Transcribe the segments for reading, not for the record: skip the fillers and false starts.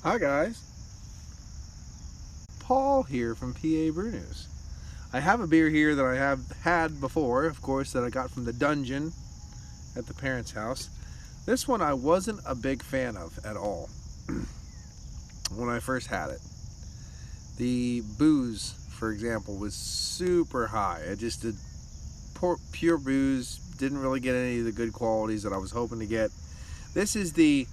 Hi guys, Paul here from PABrewNews. I have a beer here that I have had before, of course, that I got from the dungeon at the parents' house. This one I wasn't a big fan of at all when I first had it. The booze, for example, was super high. I just did pure booze, didn't really get any of the good qualities that I was hoping to get. This is the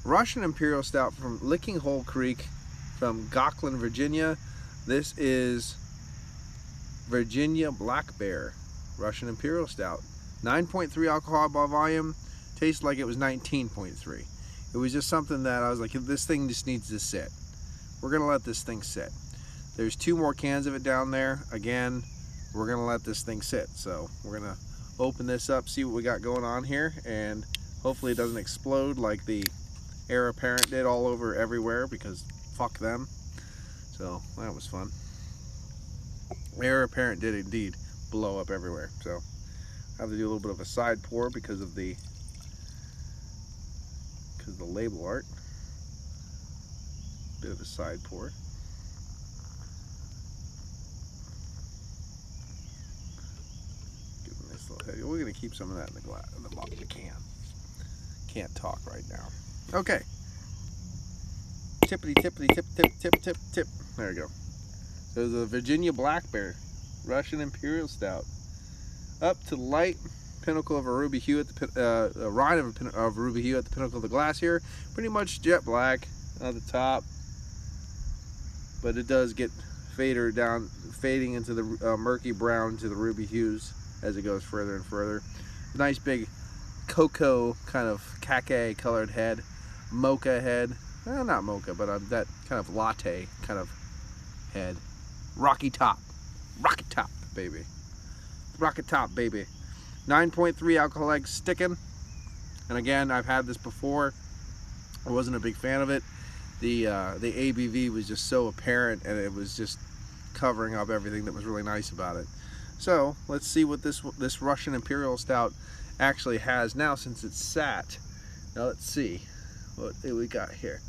Russian Imperial Stout from LickingHole Creek from Gocklin, Virginia. This is Virginia Black Bear Russian Imperial Stout. 9.3 alcohol by volume. Tasted like it was 19.3. It was just something that I was like, this thing just needs to sit. We're gonna let this thing sit. There's 2 more cans of it down there. Again, we're gonna let this thing sit. So we're gonna open this up, see what we got going on here, and hopefully it doesn't explode like the heir apparent did all over everywhere, because fuck them. So that was fun. Heir apparent did indeed blow up everywhere. So I have to do a little bit of a side pour because of the label art. Bit of a side pour. Give it a nice little heavy. We're gonna keep some of that in the glass, in the bottom of the can. Can't talk right now. Okay. Tippity tippity tip tip tip tip tip. There we go. So the Virginia Black Bear Russian Imperial Stout, up to light pinnacle of a ruby hue at the rind of ruby hue at the pinnacle of the glass here. Pretty much jet black at the top, but it does get fading into the murky brown to the ruby hues as it goes further and further. Nice big cocoa kind of khaki colored head, mocha head. Not mocha, but that kind of latte kind of head. Rocky top, baby. Rocket top, baby. 9.3 alcoholic sticking. And again, I've had this before. I wasn't a big fan of it. The ABV was just so apparent, and it was just covering up everything that was really nice about it. So let's see what this Russian Imperial Stout actually has now, since it's sat. Now let's see what we got here.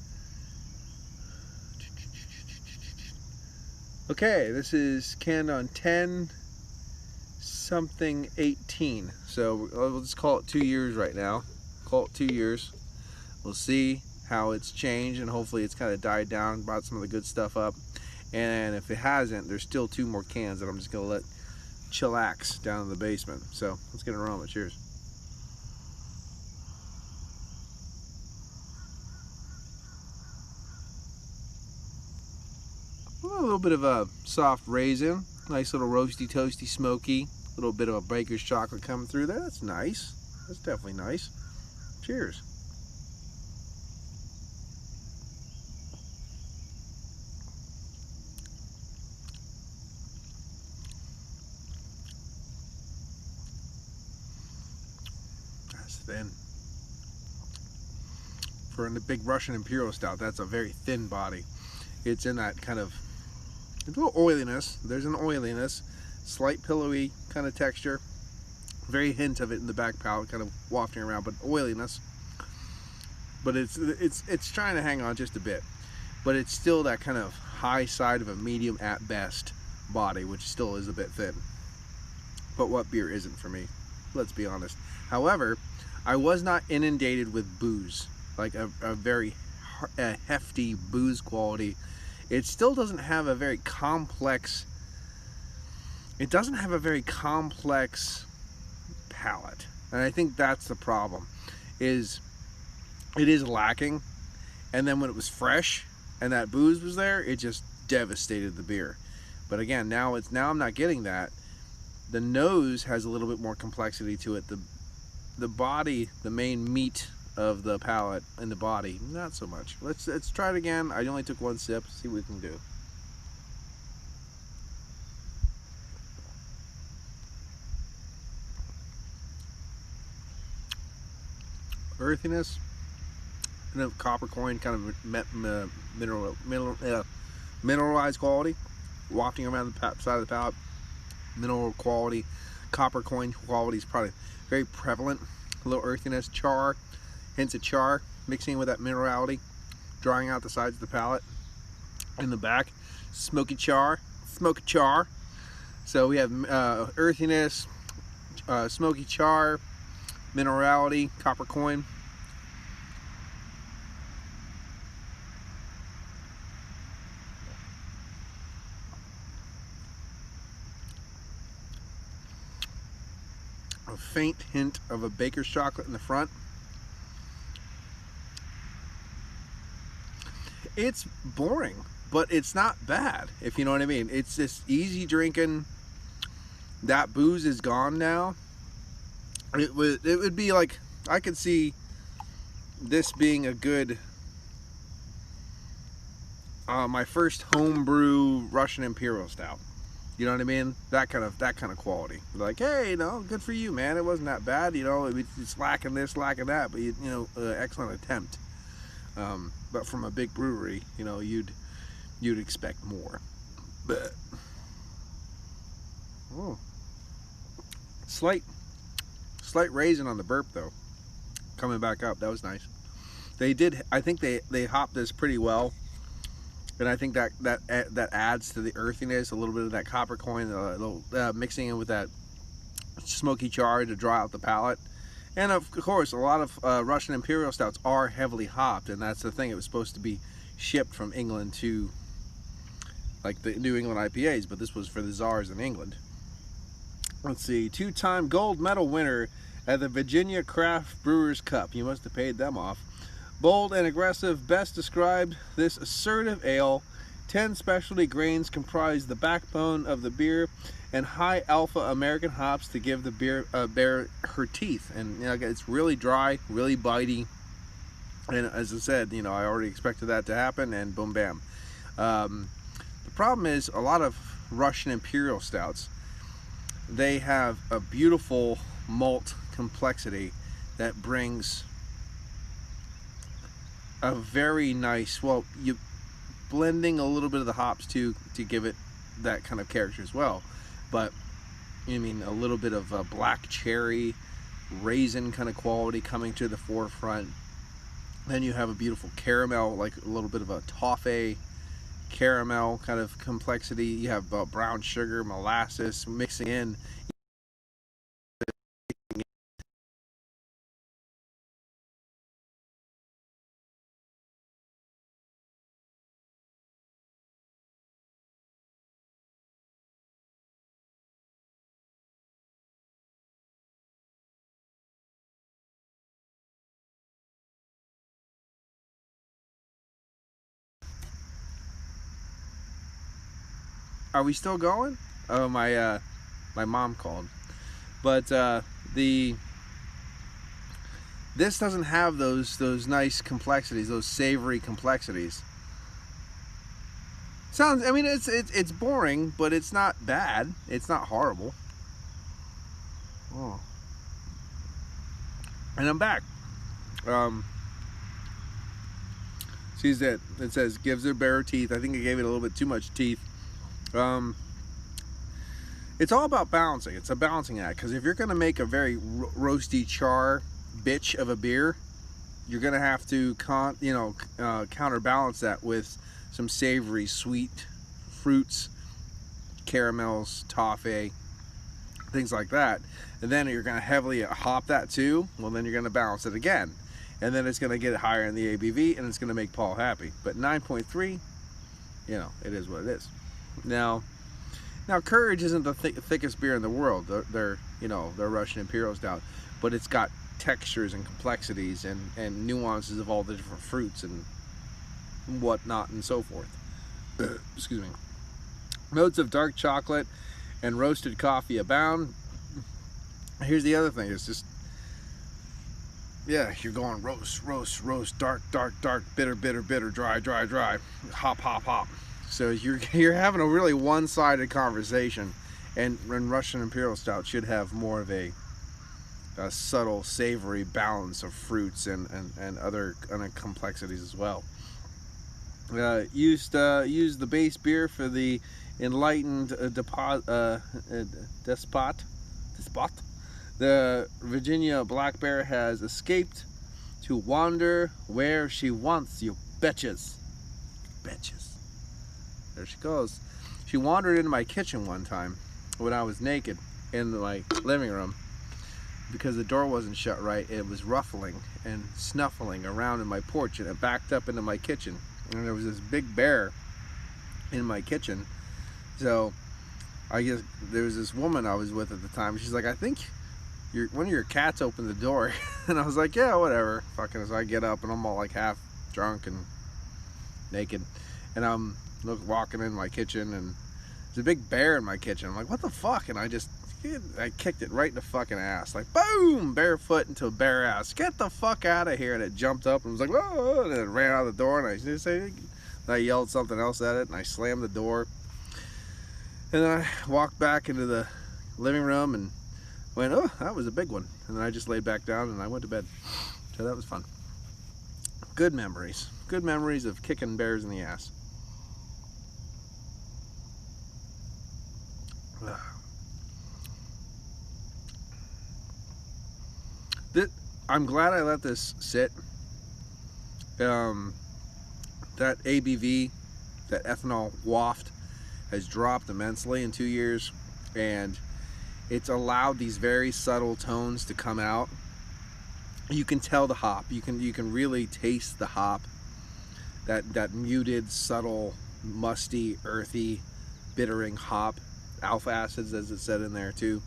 Okay, this is canned on 10/something/18. So we'll just call it 2 years right now. Call it 2 years. We'll see how it's changed, and hopefully it's kind of died down, brought some of the good stuff up. And if it hasn't, there's still 2 more cans that I'm just gonna let chillax down in the basement. So let's get an aroma. Cheers. A little bit of a soft raisin, nice little roasty, toasty, smoky, a little bit of a baker's chocolate coming through there. That's nice. That's definitely nice. Cheers. That's thin. For a big Russian Imperial Stout, that's a very thin body. It's in that kind of, a little oiliness. There's an oiliness, slight pillowy kind of texture, very hint of it in the back palate, kind of wafting around, but oiliness. But it's trying to hang on just a bit, but it's still that kind of high side of a medium at best body, which still is a bit thin. But what beer isn't for me? Let's be honest. However, I was not inundated with booze, like a very hefty booze quality. It still doesn't have a very complex, palate. And I think that's the problem, is it is lacking. And then when it was fresh and that booze was there, it just devastated the beer. But again, now I'm not getting that. The nose has a little bit more complexity to it. The body, the main meat of the palate and the body, not so much. Let's try it again. I only took 1 sip. See what we can do. Earthiness, kind of copper coin, kind of mineralized quality, wafting around the side of the palate. Mineral quality, copper coin quality is probably very prevalent. A little earthiness, char, hints of char, mixing with that minerality. drying out the sides of the palate. In the back, smoky char, smoky char. So we have earthiness, smoky char, minerality, copper coin. A faint hint of a baker's chocolate in the front. It's boring, but it's not bad, if you know what I mean. It's just easy drinking. That booze is gone now. It would be like, I could see this being a good my first homebrew Russian Imperial Stout. You know what I mean? That kind of quality. Like, hey, you know, good for you, man. It wasn't that bad. You know, it's lacking this, lacking that, but you know, excellent attempt. But from a big brewery, you know, you'd expect more. But slight raisin on the burp though. Coming back up, that was nice. They did. I think they hopped this pretty well. And I think that adds to the earthiness, a little bit of that copper coin, a little mixing in with that smoky char to dry out the palate. And of course, a lot of Russian Imperial Stouts are heavily hopped, and that's the thing. It was supposed to be shipped from England to like the New England IPAs, but this was for the czars in England. Let's see, 2-time gold medal winner at the Virginia Craft Brewers Cup. You must have paid them off. Bold and aggressive, best described this assertive ale. 10 specialty grains comprise the backbone of the beer, and high alpha American hops to give the beer her teeth. And you know, it's really dry, really bitey. And as I said, you know, I already expected that to happen, and boom, bam. The problem is a lot of Russian Imperial Stouts, they have a beautiful malt complexity that brings a very nice, well, you blending a little bit of the hops to give it that kind of character as well. But I mean, a little bit of a black cherry, raisin kind of quality coming to the forefront. Then you have a beautiful caramel, like a little bit of a toffee caramel kind of complexity. You have brown sugar, molasses mixing in. Are we still going? Oh, my mom called. But this doesn't have those nice complexities, those savory complexities. Sounds, I mean, it's boring, but it's not bad. It's not horrible. Oh. And I'm back. Sees that it says gives her bare teeth. I think I gave it a little bit too much teeth. It's all about balancing. It's a balancing act, because if you're going to make a very roasty char bitch of a beer, you're going to have to counterbalance that with some savory sweet fruits, caramels, toffee, things like that. And then you're going to heavily hop that too. Well, then you're going to balance it again, and then it's going to get higher in the ABV, and it's going to make Paul happy. But 9.3, you know, it is what it is. Now Courage isn't the thickest beer in the world. They're Russian Imperial Stout, but it's got textures and complexities and nuances of all the different fruits and whatnot and so forth. Excuse me. Notes of dark chocolate and roasted coffee abound. Here's the other thing. It's just, yeah, you're going roast, dark, bitter, dry, hop. So you're having a really one-sided conversation, and Russian Imperial Stout should have more of a subtle, savory balance of fruits and other complexities as well. Used the base beer for the enlightened despot. The Virginia Black Bear has escaped to wander where she wants, you bitches. Bitches. There she goes. She wandered into my kitchen one time when I was naked in my living room because the door wasn't shut right. It was ruffling and snuffling around in my porch, and it backed up into my kitchen. And there was this big bear in my kitchen. So I guess there was this woman I was with at the time. She's like, I think one of your cats opened the door. And I was like, yeah, whatever. Fucking, so I get up and I'm all like half drunk and naked, and I'm walking in my kitchen, and there's a big bear in my kitchen. I'm like, what the fuck? And I kicked it right in the fucking ass, like boom, barefoot into a bare ass. Get the fuck out of here! And it jumped up and was like, whoa, and it ran out of the door. And I yelled something else at it, and I slammed the door. And then I walked back into the living room and went, oh, that was a big one. And then I just laid back down and I went to bed. So that was fun. Good memories. Good memories of kicking bears in the ass. I'm glad I let this sit. That ABV, that ethanol waft, has dropped immensely in 2 years, and it's allowed these very subtle tones to come out. You can tell the hop. You can really taste the hop. That muted, subtle, musty, earthy, bittering hop. Alpha acids, as it said in there too.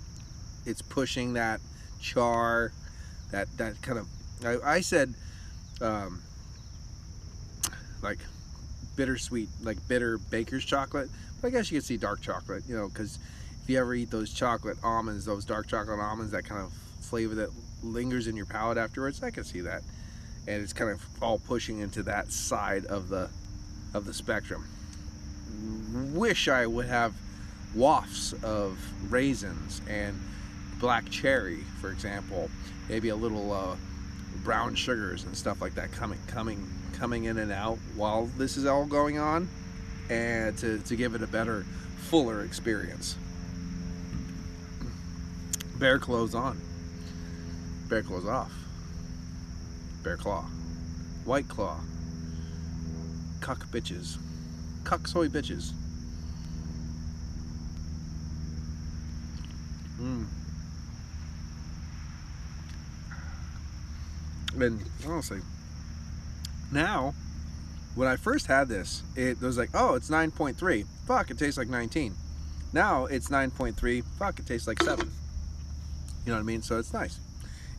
It's pushing that char, that kind of. I said, like bittersweet, like bitter baker's chocolate. But I guess you could see dark chocolate, you know, because if you ever eat those chocolate almonds, those dark chocolate almonds, that kind of flavor that lingers in your palate afterwards, I can see that. And it's kind of all pushing into that side of the spectrum. Wish I would have wafts of raisins and black cherry, for example, maybe a little brown sugars and stuff like that coming in and out while this is all going on, and to give it a better, fuller experience. Bear clothes on, bear clothes off, bear claw, white claw, cuck bitches, cuck soy bitches. And honestly, now, when I first had this, it was like, oh, it's 9.3. Fuck, it tastes like 19. Now it's 9.3. Fuck, it tastes like 7. You know what I mean? So it's nice.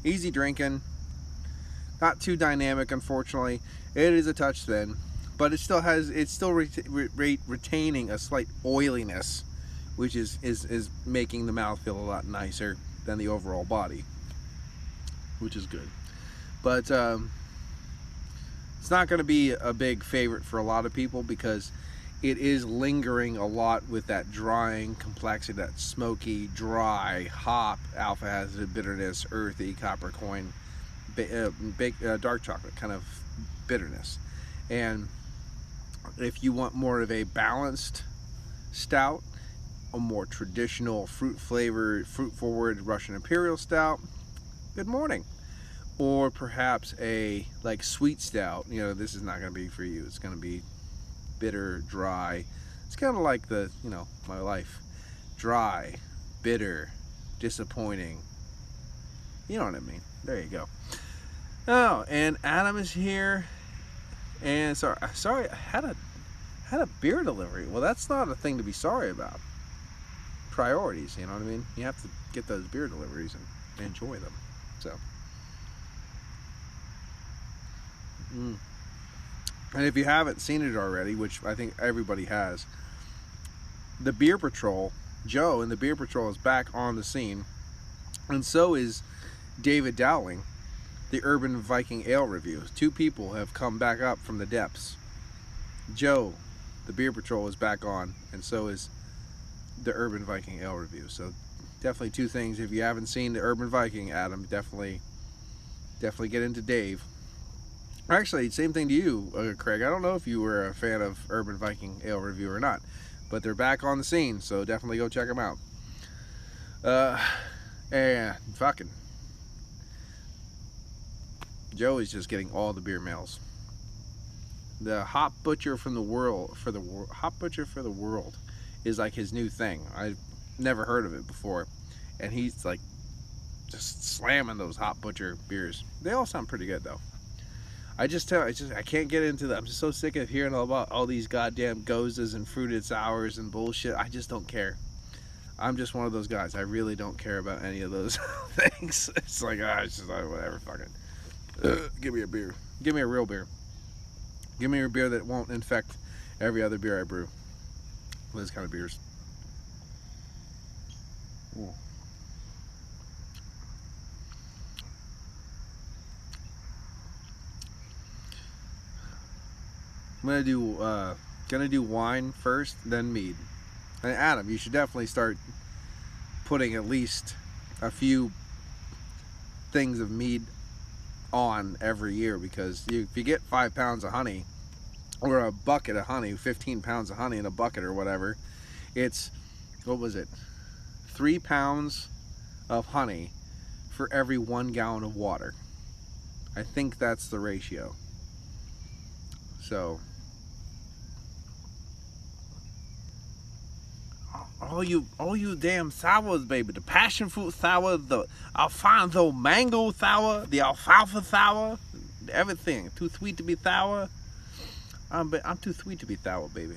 Easy drinking. Not too dynamic, unfortunately. It is a touch thin, but it's still retaining a slight oiliness, which is making the mouth feel a lot nicer than the overall body, which is good. But it's not going to be a big favorite for a lot of people because it is lingering a lot with that drying complexity, that smoky, dry hop, alpha acid, bitterness, earthy, copper coin, dark chocolate kind of bitterness. And if you want more of a balanced stout, a more traditional fruit flavored, fruit forward Russian Imperial stout, good morning. Or perhaps a like sweet stout, you know, this is not going to be for you. It's going to be bitter, dry. It's kind of like my life. Dry, bitter, disappointing. You know what I mean. There you go. Oh, and Adam is here. And sorry, I had a beer delivery. Well, that's not a thing to be sorry about. Priorities, you know what I mean? You have to get those beer deliveries and enjoy them. So. And if you haven't seen it already, which I think everybody has, the Beer Patrol, Joe and the Beer Patrol is back on the scene, and so is David Dowling, the Urban Viking Ale Review. Two people have come back up from the depths. Joe, the Beer Patrol, is back on, and so is the Urban Viking Ale Review. So definitely two things. If you haven't seen the Urban Viking, Adam, definitely get into Dave. Actually, same thing to you, Craig. I don't know if you were a fan of Urban Viking Ale Review or not, but they're back on the scene, so definitely go check them out. And fucking Joey's just getting all the beer mails. The hop butcher from the world hop butcher for the world is like his new thing. I've never heard of it before, and he's like just slamming those hop butcher beers. They all sound pretty good though. I can't get into that. I'm just so sick of hearing about all these goddamn gozas and fruited sours and bullshit. I just don't care. I'm just one of those guys. I really don't care about any of those things. It's like, it's just like, whatever, fuck it. Give me a beer. Give me a real beer. Give me a beer that won't infect every other beer I brew. Those kind of beers. Ooh. I'm gonna do wine first, then mead. And Adam, you should definitely start putting at least a few things of mead on every year, because if you get 5 pounds of honey, or a bucket of honey, 15 pounds of honey in a bucket or whatever, it's, what was it, 3 pounds of honey for every 1 gallon of water. I think that's the ratio. So all you damn sours, baby. The passion fruit sour, the Alfonso mango sour, the alfalfa sour, everything. Too sweet to be sour. I'm too sweet to be sour, baby.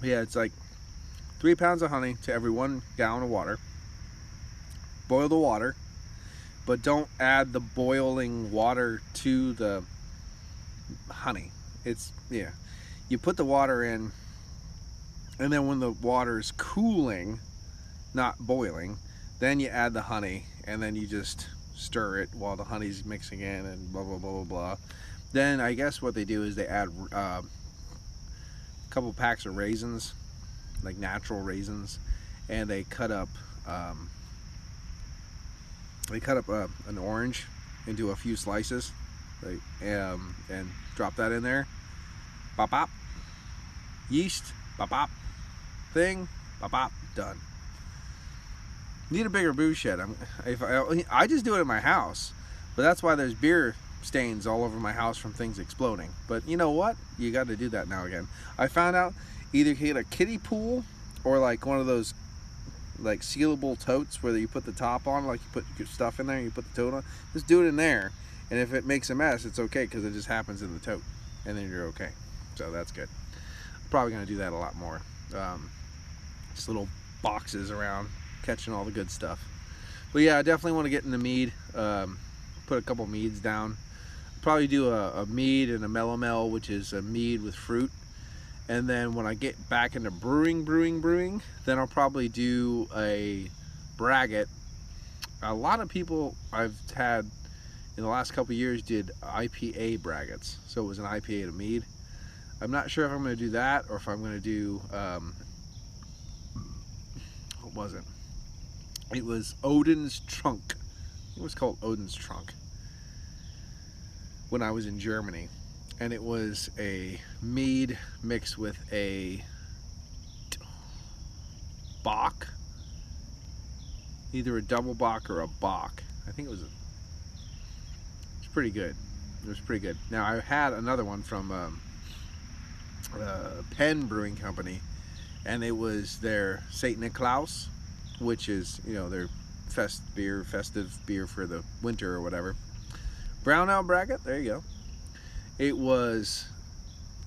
Yeah, it's like 3 pounds of honey to every 1 gallon of water. Boil the water, but don't add the boiling water to the honey. Yeah. You put the water in, and then when the water is cooling, not boiling, then you add the honey, and then you just stir it while the honey's mixing in, and blah blah blah blah blah. Then I guess what they do is they add a couple packs of raisins, like natural raisins, and they cut up an orange into a few slices, like, and drop that in there. Bop bop. Yeast. Bop bop. Thing. Bop bop. Done. Need a bigger brew shed. I just do it in my house, but that's why there's beer stains all over my house from things exploding. But you know what? You got to do that now again. I found out either get a kiddie pool or like one of those like sealable totes where you put the top on, like you put your stuff in there and you put the tote on. Just do it in there, and if it makes a mess, it's okay, because it just happens in the tote, and then you're okay. So that's good. I'm probably gonna do that a lot more. Just little boxes around catching all the good stuff. But yeah, I definitely want to get into mead. Put a couple meads down. Probably do a mead and a melomel, which is a mead with fruit. And then when I get back into brewing, then I'll probably do a braggot. A lot of people I've had in the last couple of years did IPA braggots. So it was an IPA to mead. I'm not sure if I'm going to do that or if I'm going to do, what was it? It was Odin's Trunk. It was called Odin's Trunk when I was in Germany. And it was a mead mixed with a bock, either a double bock or a bock. I think it's pretty good. It was pretty good. Now I had another one from Penn Brewing Company, and it was their St. Niklaus, which is, you know, their festive beer for the winter or whatever. Brown ale braggot. There you go. It was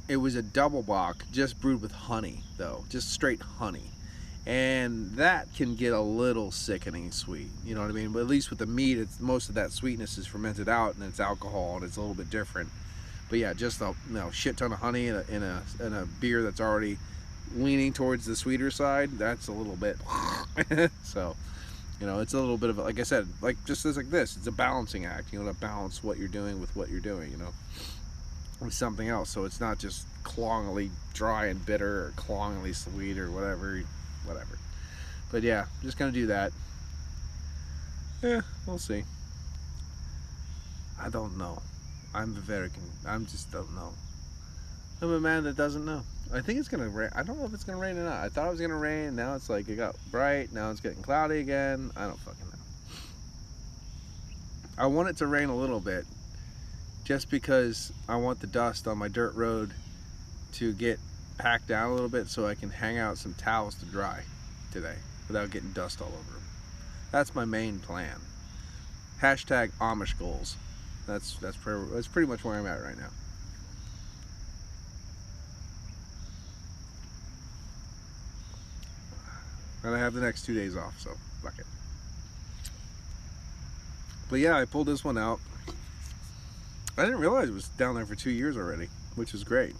a double bock, just brewed with honey though, just straight honey, and that can get a little sickening sweet, you know what I mean? But at least with the mead, it's most of that sweetness is fermented out, and it's alcohol, and it's a little bit different. But yeah, just a shit ton of honey in a beer that's already leaning towards the sweeter side. That's a little bit so, you know, it's a little bit of, like I said, like just as like this, it's a balancing act. You know, to balance what you're doing with what you're doing, you know, with something else, so it's not just cloggingly dry and bitter or cloggingly sweet or whatever. But yeah, I'm just gonna do that. Yeah, we'll see. I don't know. I just don't know. I'm a man that doesn't know. I think it's gonna rain. I don't know if it's gonna rain or not. I thought it was gonna rain. Now it's like it got bright. Now it's getting cloudy again. I don't fucking know. I want it to rain a little bit, just because I want the dust on my dirt road to get packed down a little bit so I can hang out some towels to dry today without getting dust all over them. That's my main plan. Hashtag Amish goals. That's pretty much where I'm at right now. And I have the next 2 days off, so fuck it. But yeah, I pulled this one out. I didn't realize it was down there for 2 years already, which is great.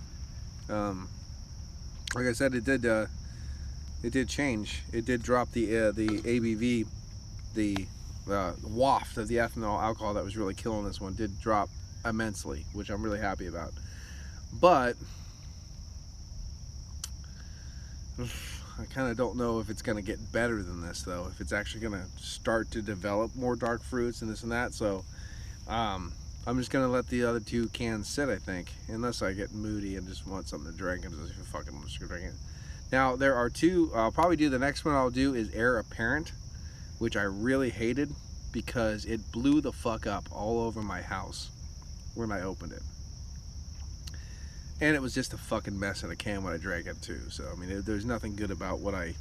Like I said, it did change. It did drop the ABV, the waft of the ethanol alcohol that was really killing this one did drop immensely, which I'm really happy about. But I kind of don't know if it's going to get better than this, though. If it's actually going to start to develop more dark fruits and this and that. So I'm just going to let the other 2 cans sit, I think. Unless I get moody and just want something to drink and just fucking I'm just going to drink it. Now, there are 2. I'll probably do the next one I'll do is Heir Apparent, which I really hated because it blew the fuck up all over my house when I opened it. And it was just a fucking mess in a can when I drank it too. So I mean, there's nothing good about what I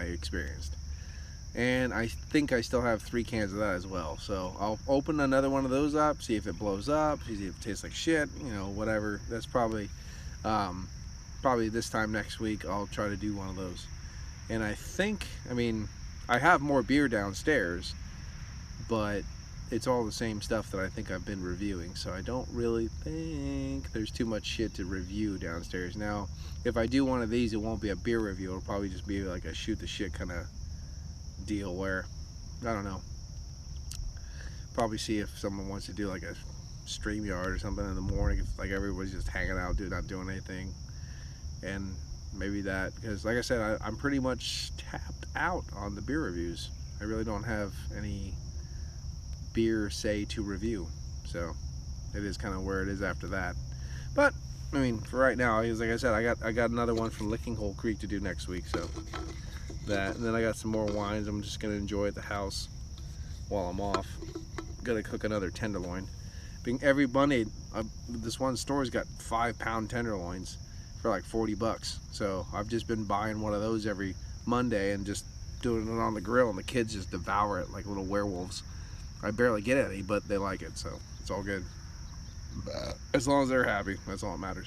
experienced. And I think I still have 3 cans of that as well. So I'll open another one of those up, see if it blows up, see if it tastes like shit, you know, whatever. That's probably this time next week I'll try to do one of those. And I think, I mean, I have more beer downstairs, but it's all the same stuff that I think I've been reviewing, so I don't really think there's too much shit to review downstairs. Now, if I do one of these, it won't be a beer review. It'll probably just be like a shoot the shit kind of deal where, I don't know, probably see if someone wants to do like a StreamYard or something in the morning, if like everybody's just hanging out, not doing anything. And maybe that, because like I said, I'm pretty much tapped out on the beer reviews. I really don't have any beer to review, so it is kind of where it is after that. But I mean, for right now, like I said, I got another one from LickingHole Creek to do next week, so that, and then I got some more wines I'm just gonna enjoy at the house while I'm off. Gonna cook another tenderloin. Being every Monday, this one store's got 5-pound tenderloins for like 40 bucks, so I've just been buying one of those every Monday and just doing it on the grill, and the kids just devour it like little werewolves. I barely get any, but they like it, so it's all good. As long as they're happy, that's all that matters.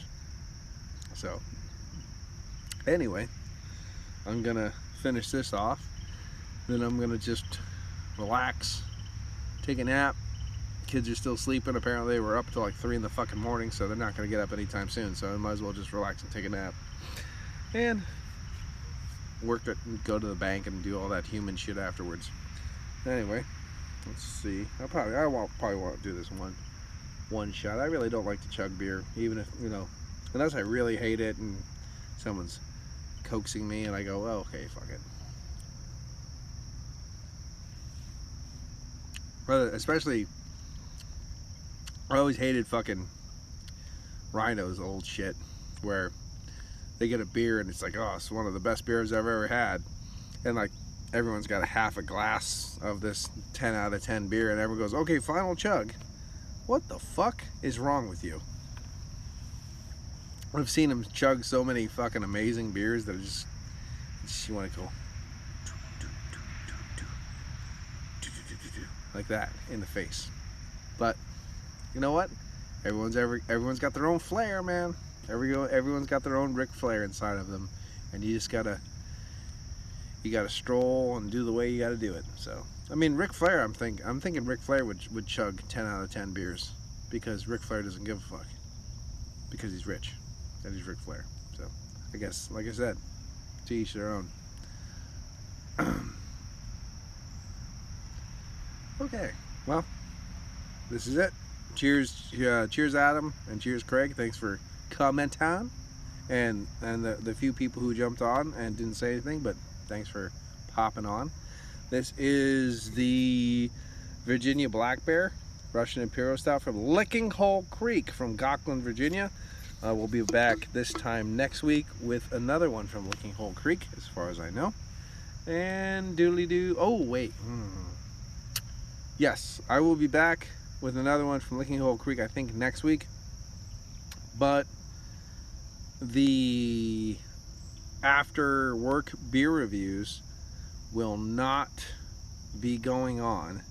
So, anyway, I'm gonna finish this off. Then I'm gonna just relax, take a nap. Kids are still sleeping. Apparently, we're up till like 3 in the fucking morning, so they're not gonna get up anytime soon. So I might as well just relax and take a nap, and work it and go to the bank and do all that human shit afterwards. Anyway. Let's see. I probably won't do this one shot. I really don't like to chug beer, even if, you know, unless I really hate it and someone's coaxing me and I go, oh, okay, fuck it. But especially, I always hated fucking Rhino's old shit, where they get a beer and it's like, oh, it's one of the best beers I've ever had, and like everyone's got a half a glass of this 10 out of 10 beer, and everyone goes, okay, final chug. What the fuck is wrong with you? I've seen them chug so many fucking amazing beers that just you want to go like that in the face. But you know what? Everyone's got their own flair, man. Everyone's got their own Ric Flair inside of them, and you just gotta stroll and do the way you gotta do it. So I mean, Ric Flair, I'm thinking Ric Flair would chug 10 out of 10 beers, because Ric Flair doesn't give a fuck, because he's rich and he's Ric Flair. So I guess, like I said, to each their own. Okay, well, this is it. Cheers, cheers Adam, and cheers Craig. Thanks for commenting, and the few people who jumped on and didn't say anything, but thanks for popping on. This is the Virginia Black Bear Russian Imperial Stout from LickingHole Creek from Gocklin, Virginia. We'll be back this time next week with another one from LickingHole Creek, as far as I know. And doodly doo. Oh wait. Yes, I will be back with another one from LickingHole Creek, I think next week. But the after work beer reviews will not be going on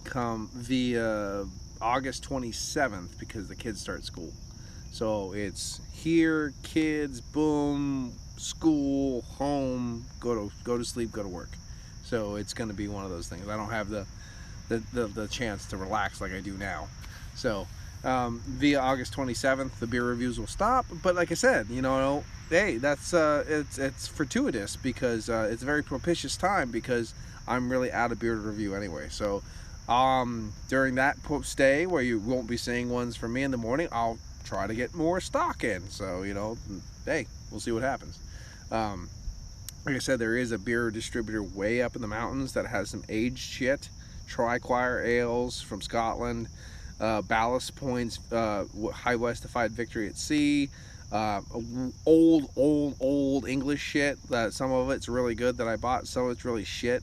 come via August 27th because the kids start school. So it's here, kids, boom, school, home, go to sleep, go to work. So it's going to be one of those things. I don't have the chance to relax like I do now. So via August 27th, the beer reviews will stop. But like I said, you know, hey, that's it's fortuitous because it's a very propitious time because I'm really out of beer to review anyway. So during that stay where you won't be seeing ones from me in the morning, I'll try to get more stock in. So, you know, hey, we'll see what happens. Like I said, there is a beer distributor way up in the mountains that has some aged shit. Tri-Quire ales from Scotland, Ballast Point's High Westified Victory at Sea, old English shit that some of it's really good that I bought, some of it's really shit.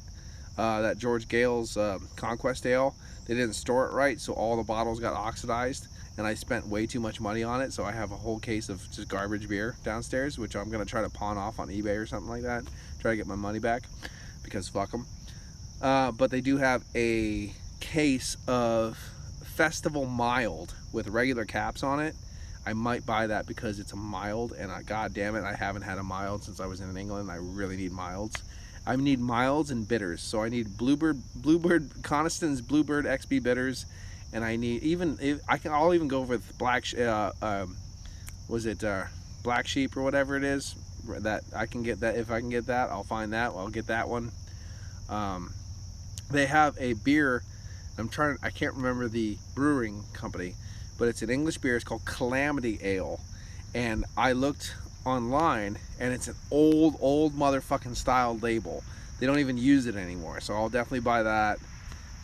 That George Gale's Conquest Ale, they didn't store it right, so all the bottles got oxidized, and I spent way too much money on it, so I have a whole case of just garbage beer downstairs, which I'm going to try to pawn off on eBay or something like that, try to get my money back, because fuck them. But they do have a case of Festival Mild with regular caps on it. I might buy that because it's a mild, and god damn it, I haven't had a mild since I was in England. I really need milds. I need milds and bitters, so I need Bluebird Coniston's Bluebird XB bitters, and I need I'll even go with Black Sheep or whatever it is that I can get. That if I can get that, I'll find that. I'll get that one. They have a beer. I can't remember the brewing company, but it's an English beer. It's called Calamity Ale, and I looked online, and it's an old motherfucking style label. They don't even use it anymore, so I'll definitely buy that.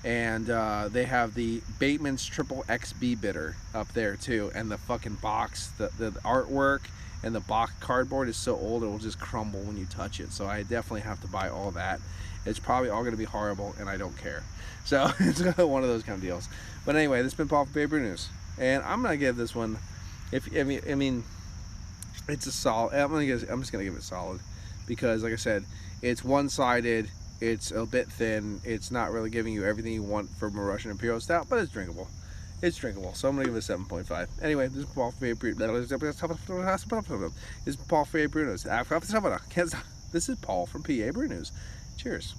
And they have the Bateman's Triple XB bitter up there too, and the fucking box, the artwork and the box cardboard is so old it will just crumble when you touch it, so I definitely have to buy all that. It's probably all going to be horrible, and I don't care. So it's one of those kind of deals. But anyway, this has been Paul from PABrewNews, and I'm going to give this one, I mean it's a solid. I'm just gonna give it solid because, like I said, it's one-sided. It's a bit thin. It's not really giving you everything you want from a Russian Imperial Stout, but it's drinkable. It's drinkable. So I'm gonna give it a 7.5. Anyway, this is Paul from PABrewNews. This is Paul from PABrewNews. This is Paul from PABrewNews. Cheers.